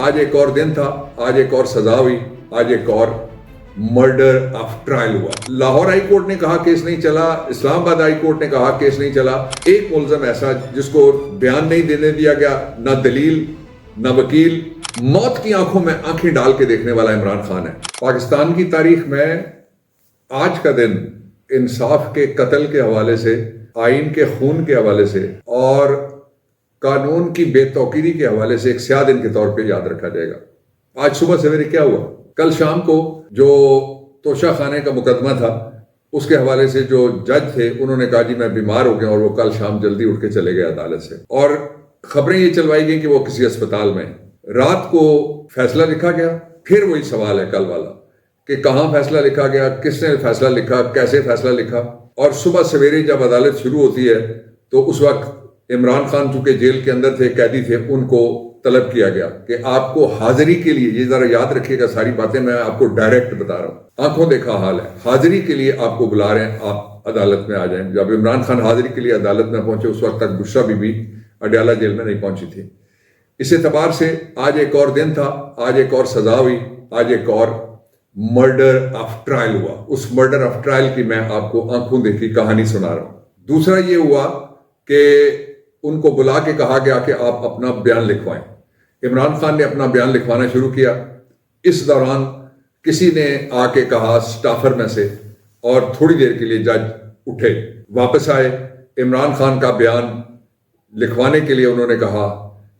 آج ایک اور دن تھا, آج ایک اور سزا ہوئی, آج ایک اور مرڈر آف ٹرائل ہوا. لاہور ہائی کورٹ نے کہا کیس نہیں چلا, اسلام آباد ہائی کورٹ نے کہا کیس نہیں چلا. ایک ملزم ایسا جس کو بیان نہیں دینے دیا گیا, نہ دلیل نہ وکیل, موت کی آنکھوں میں آنکھیں ڈال کے دیکھنے والا عمران خان ہے. پاکستان کی تاریخ میں آج کا دن انصاف کے قتل کے حوالے سے, آئین کے خون کے حوالے سے اور قانون کی بے توقیری کے حوالے سے ایک سیاہ دن کے طور پہ یاد رکھا جائے گا. آج صبح سویرے کیا ہوا؟ کل شام کو جو توشہ خانے کا مقدمہ تھا اس کے حوالے سے جو جج تھے انہوں نے کہا جی میں بیمار ہو گیا, اور وہ کل شام جلدی اٹھ کے چلے گئے عدالت سے. اور خبریں یہ چلوائی گئیں کہ وہ کسی اسپتال میں. رات کو فیصلہ لکھا گیا, پھر وہی سوال ہے کل والا کہ کہاں فیصلہ لکھا گیا, کس نے فیصلہ لکھا, کیسے فیصلہ لکھا. اور صبح سویرے جب عدالت شروع ہوتی ہے تو اس وقت عمران خان چونکہ جیل کے اندر تھے, قیدی تھے, ان کو طلب کیا گیا کہ آپ کو حاضری کے لیے, یہ ذرا یاد رکھیے گا ساری باتیں میں آپ کو ڈائریکٹ بتا رہا ہوں, آنکھوں دیکھا حال ہے, حاضری کے لیے آپ کو بلا رہے ہیں, آپ عدالت میں آ جائیں. جب عمران خان حاضری کے لیے عدالت میں پہنچے اس وقت تک بشرا بی بی اڈیالہ جیل میں نہیں پہنچی تھی. اس اعتبار سے آج ایک اور دن تھا, آج ایک اور سزا ہوئی, آج ایک اور مرڈر آف ٹرائل ہوا. اس مرڈر آف ٹرائل کی میں آپ کو آنکھوں دیکھی کہانی سنا رہا ہوں. دوسرا یہ ہوا کہ ان کو بلا کے کہا گیا کہ آپ اپنا بیان لکھوائیں. عمران خان نے اپنا بیان لکھوانا شروع کیا. اس دوران کسی نے آ کے کہا سٹافر میں سے, اور تھوڑی دیر کے لیے جج اٹھے, واپس آئے. عمران خان کا بیان لکھوانے کے لیے انہوں نے کہا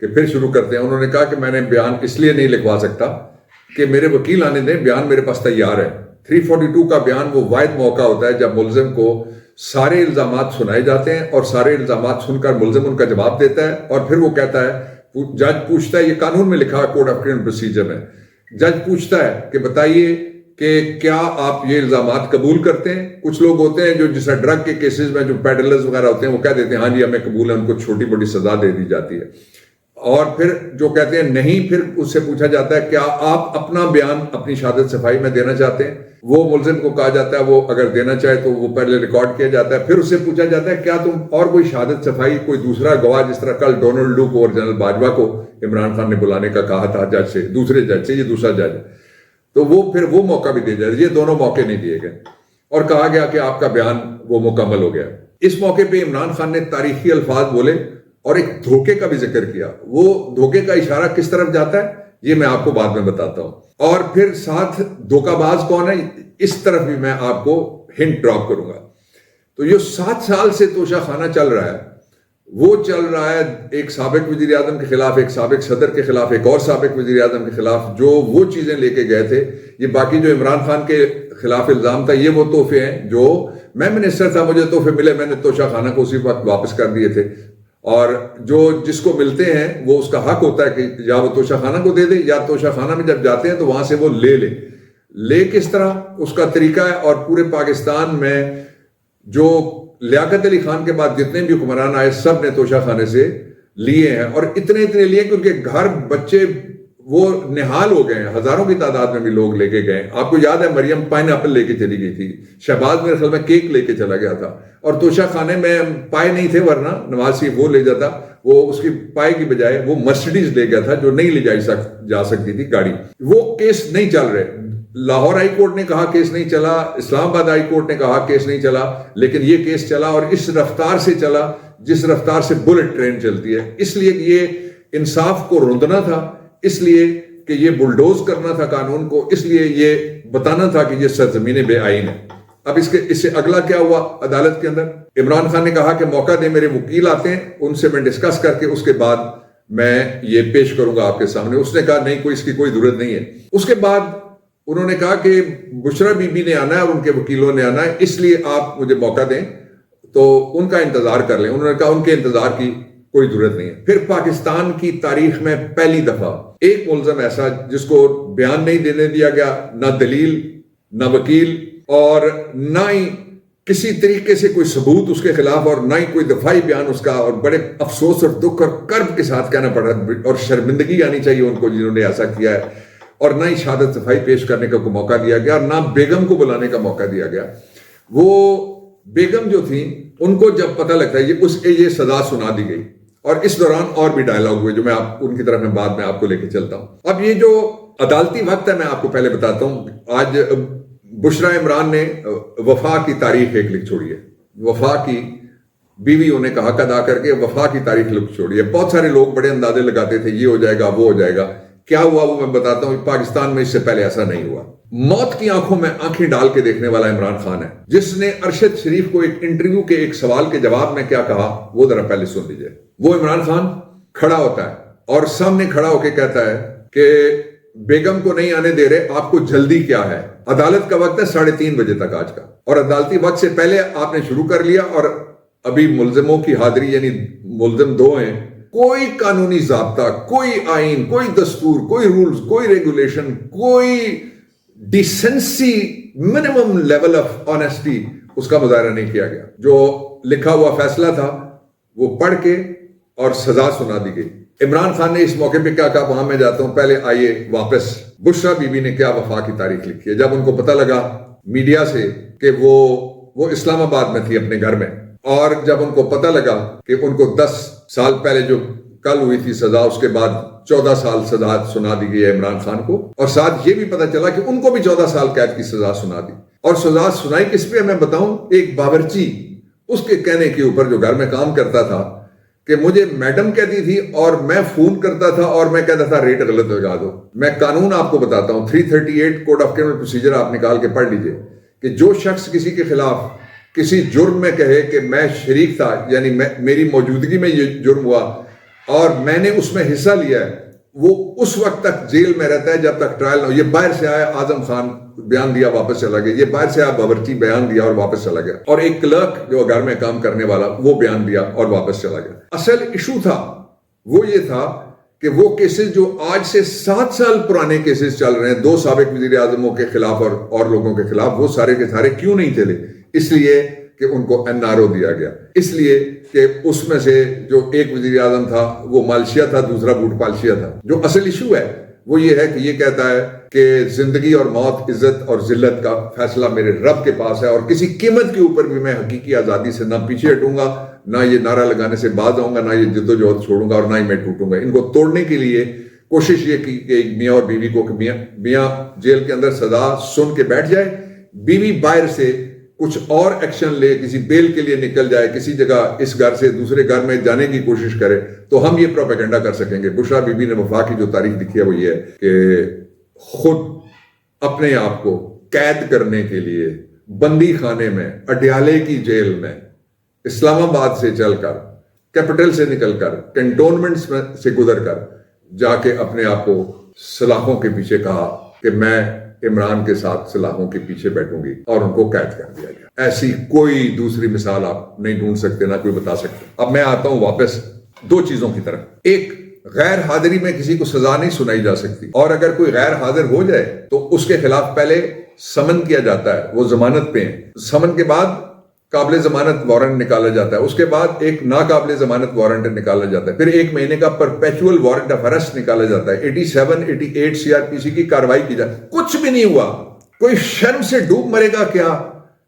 کہ پھر شروع کرتے ہیں. انہوں نے کہا کہ میں نے بیان اس لیے نہیں لکھوا سکتا کہ میرے وکیل آنے دیں, بیان میرے پاس تیار ہے. 342 کا بیان وہ واحد موقع ہوتا ہے جب ملزم کو سارے الزامات سنائے جاتے ہیں اور سارے الزامات سن کر ملزم ان کا جواب دیتا ہے, اور پھر وہ کہتا ہے, جج پوچھتا ہے, یہ قانون میں لکھا ہے کوڈ آف کرمنل پروسیجر میں, جج پوچھتا ہے کہ بتائیے کہ کیا آپ یہ الزامات قبول کرتے ہیں. کچھ لوگ ہوتے ہیں جو جیسا ڈرگ کے کیسز میں جو پیڈلرز وغیرہ ہوتے ہیں وہ کہہ دیتے ہیں ہاں جی ہمیں قبول ہے, ان کو چھوٹی موٹی سزا دے دی جاتی ہے. اور پھر جو کہتے ہیں نہیں, پھر اس سے پوچھا جاتا ہے کیا آپ اپنا بیان اپنی شہادت صفائی میں دینا چاہتے ہیں. وہ ملزم کو کہا جاتا ہے وہ اگر دینا چاہے تو وہ پہلے ریکارڈ کیا جاتا ہے. پھر اس سے پوچھا جاتا ہے کیا تم اور کوئی شہادت صفائی, کوئی دوسرا گواہ, جس طرح کل ڈونلڈ لو کو اور جنرل باجوہ کو عمران خان نے بلانے کا کہا تھا جج سے, دوسرے جج سے, یہ دوسرا جج, تو وہ پھر وہ موقع بھی دے جائے. یہ دونوں موقع نہیں دیے گئے اور کہا گیا کہ آپ کا بیان وہ مکمل ہو گیا. اس موقع پہ عمران خان نے تاریخی الفاظ بولے اور ایک دھوکے کا بھی ذکر کیا. وہ دھوکے کا اشارہ کس طرف جاتا ہے یہ میں آپ کو بعد میں بتاتا ہوں, اور پھر ساتھ دھوکہ باز کون ہے اس طرف بھی میں آپ کو ہنٹ ڈراپ کروں گا. تو یہ 7 سال سے توشہ خانہ چل رہا ہے, وہ چل رہا ہے ایک سابق وزیر اعظم کے خلاف, ایک سابق صدر کے خلاف, ایک اور سابق وزیر اعظم کے خلاف, جو وہ چیزیں لے کے گئے تھے. یہ باقی جو عمران خان کے خلاف الزام تھا یہ وہ تحفے ہیں جو میں منسٹر تھا, مجھے تحفے ملے, میں نے توشہ خانہ کو اسی وقت واپس کر دیے تھے. اور جو جس کو ملتے ہیں وہ اس کا حق ہوتا ہے کہ یا وہ توشہ خانہ کو دے دے, یا توشہ خانہ میں جب جاتے ہیں تو وہاں سے وہ لے کس طرح اس کا طریقہ ہے. اور پورے پاکستان میں جو لیاقت علی خان کے بعد جتنے بھی حکمران آئے سب نے توشہ خانے سے لیے ہیں, اور اتنے لیے کہ ان کے گھر بچے وہ نہال ہو گئے ہیں. ہزاروں کی تعداد میں بھی لوگ لے کے گئے. آپ کو یاد ہے مریم پائن ایپل لے کے چلی گئی تھی, شہباز میرے خیال میں کیک لے کے چلا گیا تھا, اور توشہ خانے میں پائے نہیں تھے, ورنہ نواز شریف وہ لے جاتا, وہ اس کی پائے کی بجائے وہ مرسیڈیز لے گیا تھا جو نہیں لے جا سکتی تھی گاڑی. وہ کیس نہیں چل رہے. لاہور ہائی کورٹ نے کہا کیس نہیں چلا, اسلام آباد ہائی کورٹ نے کہا کیس نہیں چلا, لیکن یہ کیس چلا, اور اس رفتار سے چلا جس رفتار سے بلٹ ٹرین چلتی ہے. اس لیے کہ یہ انصاف کو روندنا تھا, اس لیے کہ یہ بلڈوز کرنا تھا قانون کو, اس لیے یہ بتانا تھا کہ یہ سرزمین بے آئین ہے. اب اس سے اگلا کیا ہوا عدالت کے اندر؟ عمران خان نے کہا کہ موقع دیں, میرے وکیل آتے ہیں, ان سے میں ڈسکس کر کے اس کے بعد میں یہ پیش کروں گا آپ کے سامنے. اس نے کہا نہیں, اس کی کوئی ضرورت نہیں ہے. اس کے بعد انہوں نے کہا کہ بشرا بی بی نے آنا ہے اور ان کے وکیلوں نے آنا ہے, اس لیے آپ مجھے موقع دیں تو ان کا انتظار کر لیں. انہوں نے کہا ان کے انتظار کی کوئی ضرورت نہیں ہے. پھر پاکستان کی تاریخ میں پہلی دفعہ ایک ملزم ایسا جس کو بیان نہیں دینے دیا گیا, نہ دلیل نہ وکیل, اور نہ ہی کسی طریقے سے کوئی ثبوت اس کے خلاف, اور نہ ہی کوئی دفاعی بیان اس کا, اور بڑے افسوس اور دکھ اور کرب کے ساتھ کہنا پڑا, اور شرمندگی آنی چاہیے ان کو جنہوں نے ایسا کیا ہے, اور نہ ہی شہادت صفائی پیش کرنے کا موقع دیا گیا, اور نہ بیگم کو بلانے کا موقع دیا گیا. وہ بیگم جو تھیں ان کو جب پتہ لگتا ہے یہ سزا سنا دی گئی, اور اس دوران اور بھی ڈائلاگ ہوئے جو میں ان کی طرف میں بعد میں آپ کو لے کے چلتا ہوں. اب یہ جو عدالتی وقت ہے میں آپ کو پہلے بتاتا ہوں. آج بشرا عمران نے وفا کی تاریخ ایک لکھ چھوڑی ہے. وفا کی بیویوں نے کہا ادا کر کے وفا کی تاریخ لکھ چھوڑی ہے. بہت سارے لوگ بڑے اندازے لگاتے تھے یہ ہو جائے گا وہ ہو جائے گا. کیا ہوا وہ میں بتاتا ہوں. پاکستان میں اس سے پہلے ایسا نہیں ہوا. موت کی آنکھوں میں آنکھیں ڈال کے دیکھنے والا عمران خان ہے, جس نے ارشد شریف کو ایک انٹرویو کے ایک سوال کے جواب میں کیا کہا وہ ذرا پہلے سن لیجئے. وہ عمران خان کھڑا ہوتا ہے اور سامنے کھڑا ہو کے کہتا ہے کہ بیگم کو نہیں آنے دے رہے, آپ کو جلدی کیا ہے؟ عدالت کا وقت ہے 3:30 بجے تک آج کا, اور عدالتی وقت سے پہلے آپ نے شروع کر لیا, اور ابھی ملزموں کی حاضری یعنی ملزم 2 ہیں. کوئی قانونی ضابطہ, کوئی آئین, کوئی دستور, کوئی رولز, کوئی ریگولیشن, کوئی decency, minimum level of honesty اس کا مظاہرہ نہیں کیا گیا. جو لکھا ہوا فیصلہ تھا وہ پڑھ کے اور سزا سنا دی گئی. عمران خان نے اس موقع پہ کیا کہا, وہاں میں جاتا ہوں, پہلے آئیے واپس بشرا بی بی نے کیا وفا کی تاریخ لکھی ہے. جب ان کو پتہ لگا میڈیا سے کہ وہ اسلام آباد میں تھی اپنے گھر میں, اور جب ان کو پتہ لگا کہ ان کو 10 سال پہلے جو کل ہوئی تھی سزا, اس کے بعد 14 سال سزا سنا دی گئی ہے عمران خان کو, اور ساتھ یہ بھی پتہ چلا کہ ان کو بھی 14 سال قید کی سزا سنا دی. اور سزا سنائی کس پہ میں بتاؤں, ایک باورچی اس کے کہنے کے اوپر جو گھر میں کام کرتا تھا کہ مجھے میڈم کہتی تھی اور میں فون کرتا تھا اور میں کہتا تھا ریٹ غلط لگا دو. میں قانون آپ کو بتاتا ہوں, 338 کوڈ آف کرمنل پروسیجر آپ نکال کے پڑھ لیجئے کہ جو شخص کسی کے خلاف کسی جرم میں کہے کہ میں شریک تھا, یعنی میری موجودگی میں یہ جرم ہوا اور میں نے اس میں حصہ لیا ہے, وہ اس وقت تک جیل میں رہتا ہے جب تک ٹرائل نہ ہو. یہ باہر سے آیا اعظم خان بیان دیا واپس چلا گیا, یہ باہر سے آیا باورچی بیان دیا اور واپس چلا گیا, اور ایک کلرک جو گھر میں کام کرنے والا وہ بیان دیا اور واپس چلا گیا. اصل ایشو تھا وہ یہ تھا کہ وہ کیسز جو آج سے 7 سال پرانے کیسز چل رہے ہیں 2 سابق وزیر اعظموں کے خلاف اور لوگوں کے خلاف, وہ سارے کے سارے کیوں نہیں چلے؟ اس لیے کہ ان کو NRO دیا گیا, اس لیے کہ اس میں سے جو ایک وزیر اعظم تھا وہ مالشیا تھا, دوسرا بوٹ پالشیا تھا. جو اصل ایشو ہے وہ یہ ہے کہ یہ کہتا ہے کہ زندگی اور موت, عزت اور ذلت کا فیصلہ میرے رب کے پاس ہے, اور کسی قیمت کے اوپر بھی میں حقیقی آزادی سے نہ پیچھے ہٹوں گا, نہ یہ نعرہ لگانے سے باز آؤں گا, نہ یہ جدوجہد چھوڑوں گا, اور نہ ہی میں ٹوٹوں گا. ان کو توڑنے کے لیے کوشش یہ کی کہ میاں اور بیوی کو, کہ میاں جیل کے اندر سزا سن کے بیٹھ جائے, بیوی باہر سے کچھ اور ایکشن لے, کسی بیل کے لیے نکل جائے, کسی جگہ اس گھر سے دوسرے گھر میں جانے کی کوشش کرے, تو ہم یہ پروپیگنڈا کر سکیں گے. بشرا بی بی نے وفا کی جو تاریخ لکھی ہے وہ یہ ہے کہ خود اپنے آپ کو قید کرنے کے لیے بندی خانے میں, اڈیالے کی جیل میں, اسلام آباد سے چل کر, کیپٹل سے نکل کر, کنٹونمنٹس میں سے گزر کر جا کے اپنے آپ کو سلاخوں کے پیچھے کہا کہ میں عمران کے ساتھ سلاخوں کے پیچھے بیٹھوں گی, اور ان کو قید کر دیا گیا. ایسی کوئی دوسری مثال آپ نہیں ڈھونڈ سکتے, نہ کوئی بتا سکتے. اب میں آتا ہوں واپس 2 چیزوں کی طرف. ایک, غیر حاضری میں کسی کو سزا نہیں سنائی جا سکتی, اور اگر کوئی غیر حاضر ہو جائے تو اس کے خلاف پہلے سمن کیا جاتا ہے, وہ ضمانت پہ ہیں, سمن کے بعد قابل ضمانت وارنٹ نکالا جاتا ہے, اس کے بعد ایک ناقابل ضمانت وارنٹ نکالا جاتا ہے, پھر 1 مہینے کا پرپیچول وارنٹ آف ارسٹ نکالا جاتا ہے. 87 88 CRPC کی کاروائی کی جائے, کچھ بھی نہیں ہوا. کوئی شرم سے ڈوب مرے گا کیا,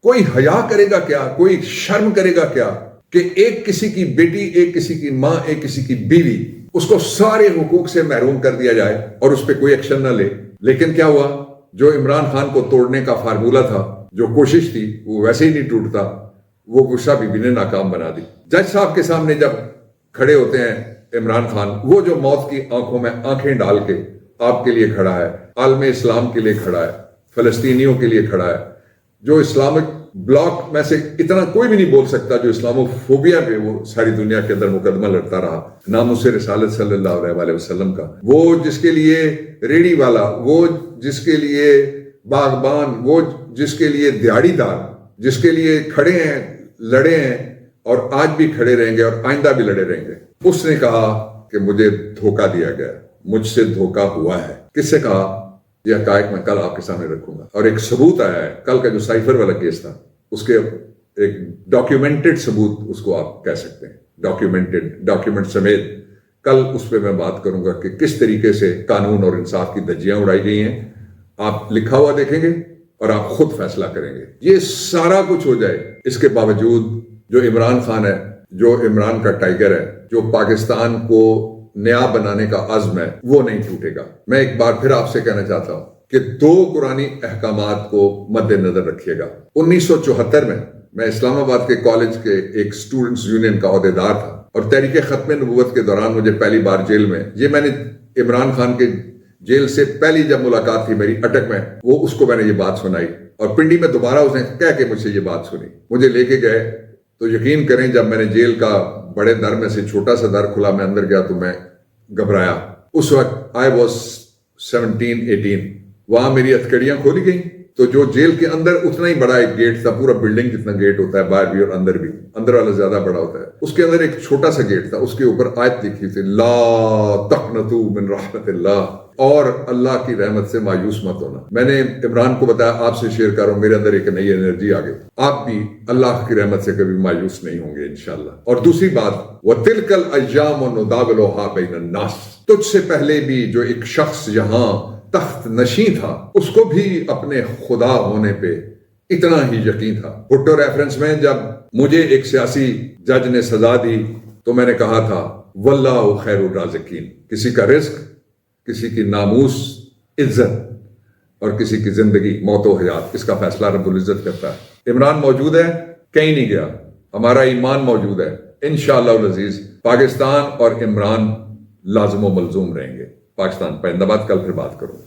کوئی حیا کرے گا کیا, کوئی شرم کرے گا کیا کہ ایک کسی کی بیٹی, ایک کسی کی ماں, ایک کسی کی بیوی, اس کو سارے حقوق سے محروم کر دیا جائے اور اس پہ کوئی ایکشن نہ لے. لیکن کیا ہوا, جو عمران خان کو توڑنے کا فارمولہ تھا, جو کوشش تھی, وہ ویسے ہی نہیں ٹوٹتا, وہ بشرا بی بی نے ناکام بنا دی. جج صاحب کے سامنے جب کھڑے ہوتے ہیں عمران خان, وہ جو موت کی آنکھوں میں آنکھیں ڈال کے آپ کے لیے کھڑا ہے, عالم اسلام کے لیے کھڑا ہے, فلسطینیوں کے لیے کھڑا ہے, جو اسلامک بلاک میں سے اتنا کوئی بھی نہیں بول سکتا جو اسلامو فوبیا پہ وہ ساری دنیا کے اندر مقدمہ لڑتا رہا, ناموس رسالت صلی اللہ علیہ وسلم کا, وہ جس کے لیے ریڑی والا, وہ جس کے لیے باغبان, وہ جس کے لیے دیہڑی دار, جس کے لیے کھڑے ہیں, لڑے ہیں, اور آج بھی کھڑے رہیں گے اور آئندہ بھی لڑے رہیں گے. اس نے کہا کہ مجھے دھوکہ دیا گیا, مجھ سے دھوکہ ہوا ہے. کس سے کہا؟ یہ حقائق میں کل آپ کے سامنے رکھوں گا, اور ایک ثبوت آیا ہے. کل کا جو سائفر والا کیس تھا, اس کے ایک ڈاکیومنٹڈ ثبوت اس کو آپ کہہ سکتے ہیں, ڈاکیومنٹ سمیت. کل اس پہ میں بات کروں گا کہ کس طریقے سے قانون اور انصاف کی دھجیاں اڑائی گئی ہیں. آپ لکھا ہوا دیکھیں گے اور آپ خود فیصلہ کریں گے. یہ سارا کچھ ہو جائے, اس کے باوجود جو عمران خان ہے جو عمران کا ٹائگر ہے، جو پاکستان کو نیا بنانے کا عزم ہے، وہ نہیں ٹوٹے گا۔ میں ایک بار پھر آپ سے کہنا چاہتا ہوں کہ 2 قرآنی احکامات کو مد نظر رکھیے گا۔ 1974 میں اسلام آباد کے کالج کے ایک اسٹوڈنٹس یونین کا عہدیدار تھا، اور تحریک ختم نبوت کے دوران مجھے پہلی بار جیل میں، یہ میں نے عمران خان کے جیل سے پہلی جب ملاقات تھی میری اٹک میں، وہ اس کو میں نے یہ بات سنائی، اور پنڈی میں دوبارہ اس نے کہہ کے مجھ سے یہ بات سنی، مجھے لے کے گئے۔ تو یقین کریں جب میں نے جیل کا بڑے در میں سے چھوٹا سا در کھلا، میں اندر گیا تو میں گھبرایا۔ اس وقت I was 17-18، وہاں میری ہتھکڑیاں کھولی گئیں، تو جو جیل کے اندر اتنا ہی بڑا ایک گیٹ تھا، پورا بلڈنگ جتنا گیٹ ہوتا ہے باہر بھی اور اندر بھی، اندر والا زیادہ بڑا ہوتا ہے، اس کے اندر ایک چھوٹا سا گیٹ تھا، اس کے اوپر آیت لکھی تھی، لا تقنطوا من رحمت اللہ، اور اللہ کی رحمت سے مایوس مت ہونا۔ میں نے عمران کو بتایا آپ سے شیئر کر رہا ہوں، میرے اندر ایک نئی انرجی آ گئی، آپ بھی اللہ کی رحمت سے کبھی مایوس نہیں ہوں گے انشاءاللہ۔ اور دوسری بات، وَتِلْكَ الْأَيَّامُ نُدَاوِلُهَا بَيْنَ النَّاسِ، تجھ سے پہلے بھی جو ایک شخص یہاں تخت نشین تھا، اس کو بھی اپنے خدا ہونے پہ اتنا ہی یقین تھا۔ بھٹو ریفرنس میں جب مجھے ایک سیاسی جج نے سزا دی تو میں نے کہا تھا واللہ خیر الرازقین، کسی کا رزق، کسی کی ناموس عزت، اور کسی کی زندگی موت و حیات، اس کا فیصلہ رب العزت کرتا ہے۔ عمران موجود ہے، کہیں نہیں گیا، ہمارا ایمان موجود ہے، انشاءاللہ العزیز پاکستان اور عمران لازم و ملزوم رہیں گے۔ پاکستان پائندہ باد، کل پھر بات کروں۔